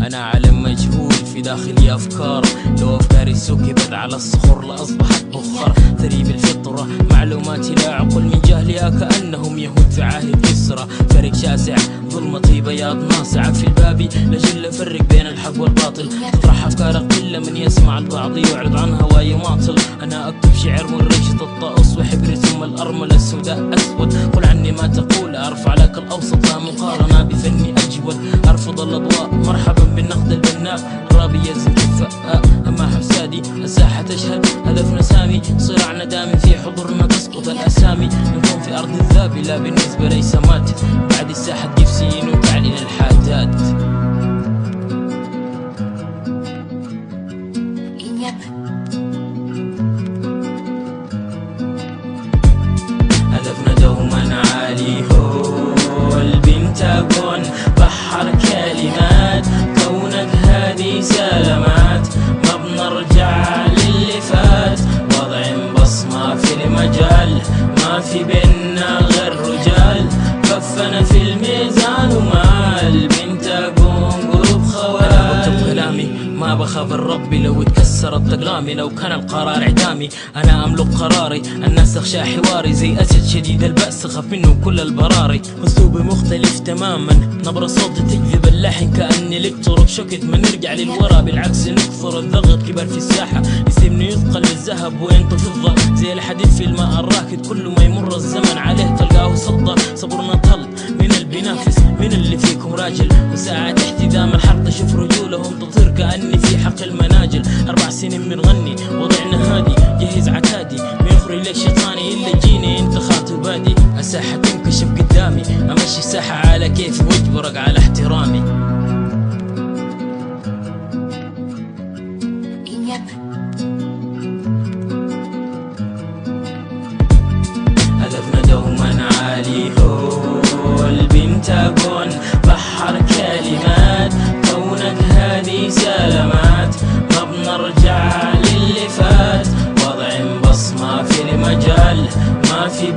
أنا عالم مجهول في داخلي أفكار، لو أفكاري سكبت على الصخور لأصبحت بخار. ثريب الفطرة معلوماتي لا عقل من جهلها، كأنهم يهود في عهد كسرى. فرق شاسع ظلمتي بياض ناصعة في الباب، لجل أفرق بين الحق والباطل. تطرح أفكار قلة من يسمع البعض يعرض عن هوا يماطل. أنا أكتب شعر من ريشة الطقس وحبر ثم الأرملة السوداء أسود. قل عني ما تقول أرفع لك الأوسط لا مقارنة بفني أجود. أرفض الأضواء مرحبا بالنقد البناء، الرابي يزن الفقاء أما حسادي. الساحة تشهد هدفنا سامي، صراع ندامي في حضورنا تسقط الأسامي. نكون في أرض الذاب لا بالنسبة ليس مات، بعد الساحة تجيب سين وتعلن الحادات. هدفنا دوما عالي هو البنتاغون، بحر كلمات كونك هذه سلامات. ما بنرجع للي فات، وضع بصمة في المجال، ما في بينا غير رجال. كفنا في الميزان وما البنتاغون قلوب خوات. أنا بكتب كلامي ما بخاف الرب لو اتكسرت أقلامي، لو كان القرار إعدامي أنا أملك قراري. الناس تخشى حواري زي أسد شديد البأس، خاف منه كل البراري. أسلوبي مختلف تماما، نبرة صوتي تجذب اللحن كأني لك طرق شكت. ما نرجع للورا بالعكس نكثر الضغط. كبر في الساحة يسيبني يثقل للذهب وانت فضة، زي الحديد في الماء الراكد. كل ما يمر الزمن عليه تلقاه صدى. صبرنا طل من البنافس، من اللي فيكم راجل. وساعة احتدام الحرب تشوف رجولهم تطير كأني في حق المناجل. 4 سنين بنغني وضعنا هادي، جهز عتادي بيخرج لك شيطاني إلا يجيني انت خاطب بادي. الساحة تنكشف قدامي، امشي الساحة على كيفي واجبرك على احترامي. هدفنا دوما عالي هو البنتاغون، بحر كلمات كونك هذه سلامات. ما بنرجع للي فات، وضع بصمة في المجال، ما في